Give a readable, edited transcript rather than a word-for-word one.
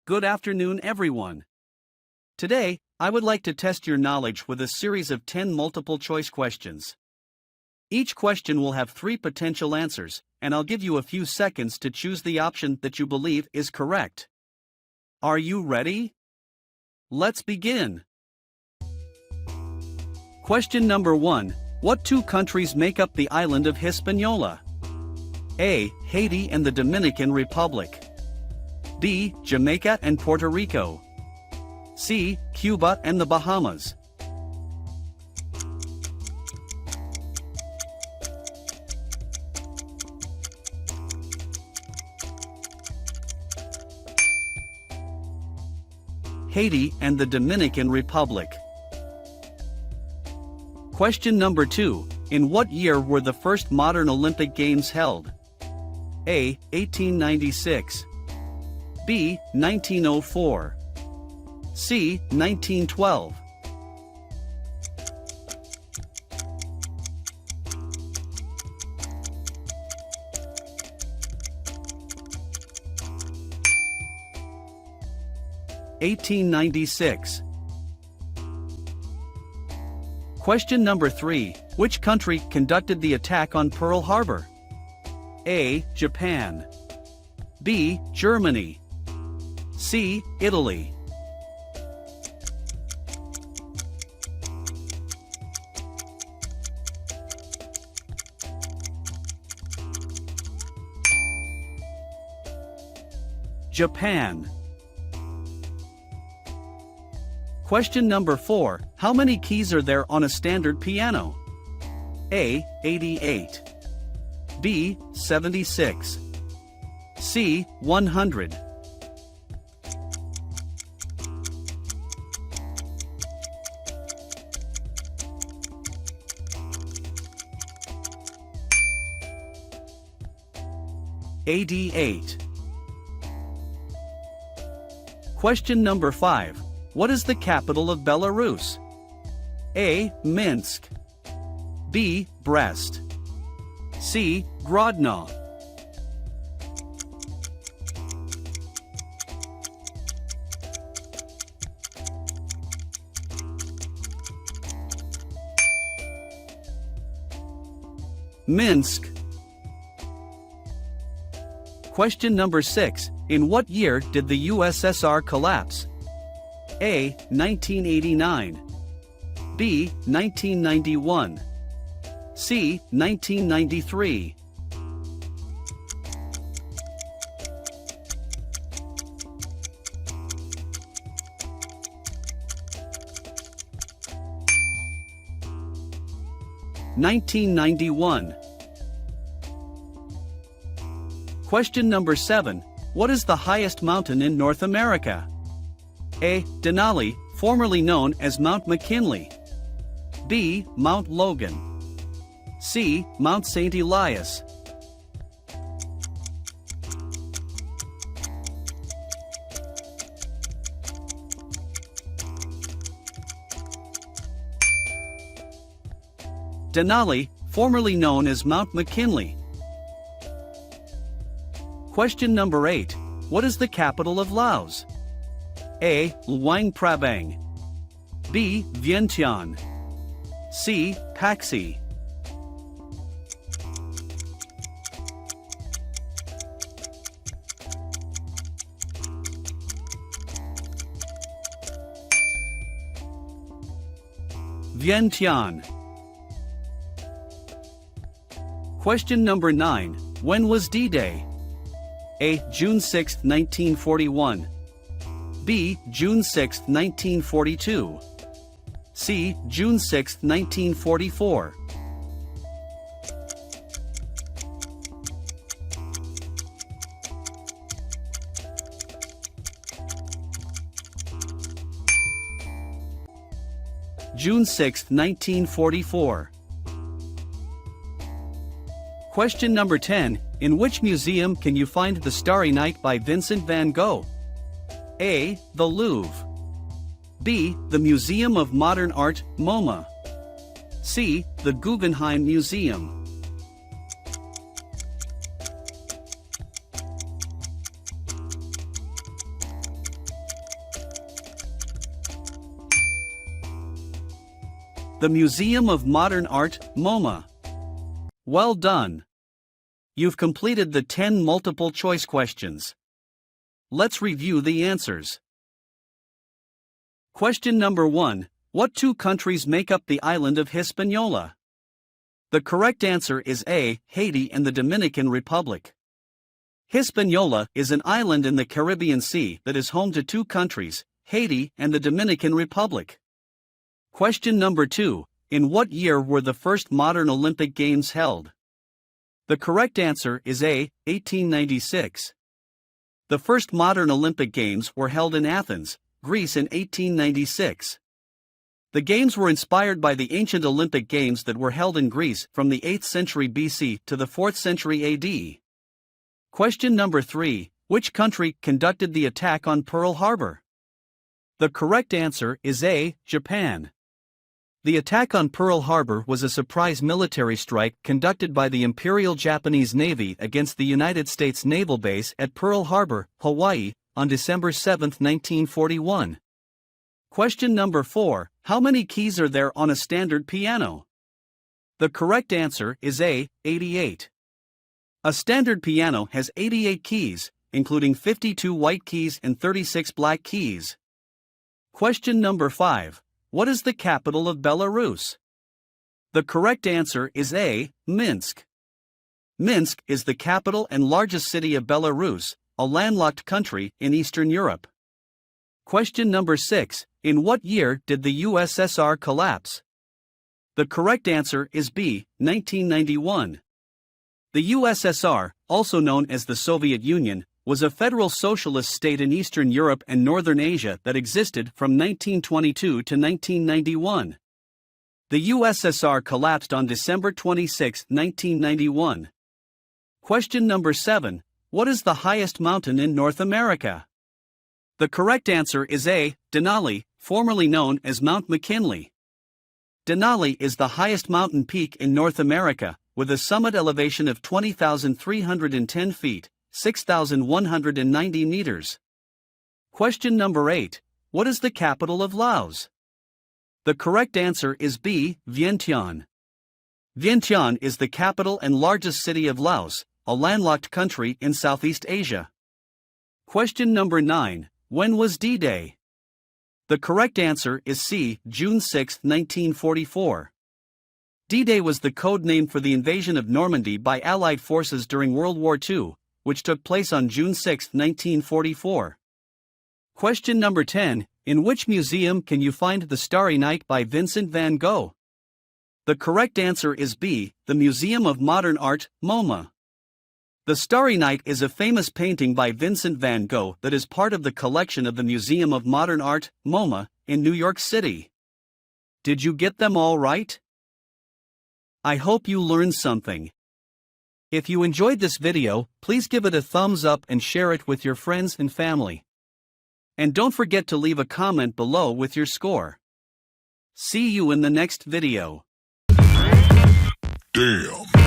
Good afternoon, everyone. Today, I would like to test your knowledge with a series of 10 multiple-choice questions. Each question will have 3 potential answers, and I'll give you a few seconds to choose the option that you believe is correct. Are you ready? Let's begin. Question number 1. What 2 countries make up the island of Hispaniola? A. Haiti and the Dominican Republic. B. Jamaica and Puerto Rico. C. Cuba and the Bahamas. Haiti and the Dominican Republic. Question number 2. In what year were the first modern Olympic Games held? A. 1896. B. 1904. C. 1912. (1896). Question number 3. Which country conducted the attack on Pearl Harbor? A. Japan. B. Germany. C. Italy. Japan. Question number 4. How many keys are there on a standard piano? A. 88. B. 76. C. 100. (88). Question number 5. What is the capital of Belarus? A. Minsk. B. Brest. C. Grodno. Minsk. Question number 6. In what year did the USSR collapse? A. 1989. B. 1991. C. 1993. (1991). Question number 7. What is the highest mountain in North America? A. Denali, formerly known as Mount McKinley. B. Mount Logan. C. Mount St. Elias. Denali, formerly known as Mount McKinley. Question number 8. What is the capital of Laos? A. Luang Prabang. B. Vientiane. C. Paxi. Vientiane. Question number 9. When was D-Day? A. June 6, 1941. B. June 6, 1942. C. June 6, 1944. June 6, 1944. Question number 10. In which museum can you find The Starry Night by Vincent van Gogh? A. The Louvre. B. The Museum of Modern Art, MoMA. C. The Guggenheim Museum. The Museum of Modern Art, MoMA. Well done. You've completed the 10 multiple choice questions. Let's review the answers. Question number 1. What two countries make up the island of Hispaniola? The correct answer is A. Haiti and the Dominican Republic. Hispaniola is an island in the Caribbean Sea that is home to two countries, Haiti and the Dominican Republic. Question number 2. In what year were the first modern Olympic Games held? The correct answer is A. 1896. The first modern Olympic Games were held in Athens, Greece in 1896. The Games were inspired by the ancient Olympic Games that were held in Greece from the 8th century BC to the 4th century AD. Question number 3. Which country conducted the attack on Pearl Harbor? The correct answer is A. Japan. The attack on Pearl Harbor was a surprise military strike conducted by the Imperial Japanese Navy against the United States Naval Base at Pearl Harbor, Hawaii, on December 7, 1941. Question number 4. How many keys are there on a standard piano? The correct answer is A. 88. A standard piano has 88 keys, including 52 white keys and 36 black keys. Question number 5. What is the capital of Belarus? The correct answer is A. Minsk. Minsk is the capital and largest city of Belarus, a landlocked country in Eastern Europe. Question number 6. In what year did the USSR collapse? The correct answer is B. 1991. The USSR, also known as the Soviet Union, was a federal socialist state in Eastern Europe and Northern Asia that existed from 1922 to 1991. The USSR collapsed on December 26, 1991. Question number 7. What is the highest mountain in North America? The correct answer is A. Denali, formerly known as Mount McKinley. Denali is the highest mountain peak in North America, with a summit elevation of 20,310 feet, 6,190 meters. Question number 8. What is the capital of Laos? The correct answer is B. Vientiane. Vientiane is the capital and largest city of Laos, a landlocked country in Southeast Asia. Question number 9. When was D-Day? The correct answer is C. June 6, 1944. D-Day was the code name for the invasion of Normandy by Allied forces during World War II, which took place on June 6, 1944. Question number 10. In which museum can you find The Starry Night by Vincent van Gogh? The correct answer is B. The Museum of Modern Art, MoMA. The Starry Night is a famous painting by Vincent van Gogh that is part of the collection of the Museum of Modern Art, MoMA, in New York City. Did you get them all right? I hope you learned something. If you enjoyed this video, please give it a thumbs up and share it with your friends and family. And don't forget to leave a comment below with your score. See you in the next video. Damn.